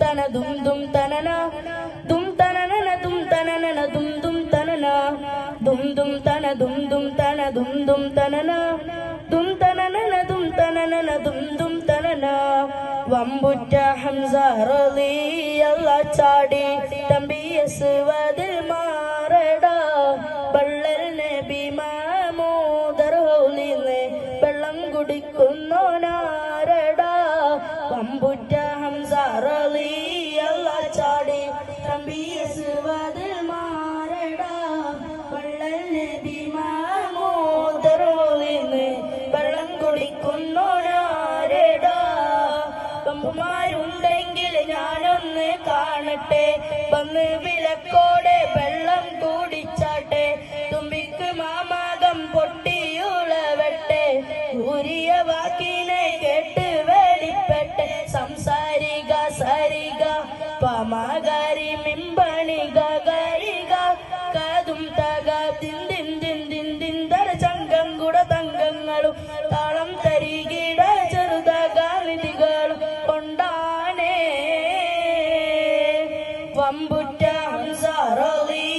തന ദും ദും തനന ദും തനനന ദും തനനന ദും ദും തനന ദും ദും തന ദും ദും തന ദും ദും തനന ദും തനനന ദും തനനന ദും ദും തനന വമ്പുറ്റ ഹംസ റളിയല്ലാഹു ചാടി തമ്പി അസ്വദിൽ മാറടാ ബള്ളൽ നബി മഹമൂദർ ഹൗലിനെ വെള്ളം കുടിക്കുന്നോനാരടാ വമ്പുറ്റ ഹംസ റളിയല്ലാഹു ചാടി തമ്പി അസ്വദിൽ മാറടാ ബള്ളൽ നബി മഹമൂദർ ഹൗലിനെ വെള്ളം കുടിക്കുന്നോനാരടാ പമ്പുമാരുണ്ടെങ്കിൽ ഞാനൊന്ന് കാണട്ടെ വന്ന് വിലക്കോടെ വെള്ളം കൂടിച്ചാട്ടെ തുമ്പിക്ക് മാമാകം പൊട്ടിയുളവട്ടെ ഊരിയ വാക്കിനെ കേട്ട് വേടിപ്പെട്ടെ സംസാരിക സരിക പമകാരി മിമ്പണിക ഗരിക കതും തക ദിൻ ദിൻ ദിൻ ദിൻ ദിൻ ദര ചങ്കം കുട തങ്കങ്ങളും താളം തരികിട ചെറുതക നിധികളും കൊണ്ടാണേ വമ്പുറ്റ ഹംസ റളിയല്ലാഹു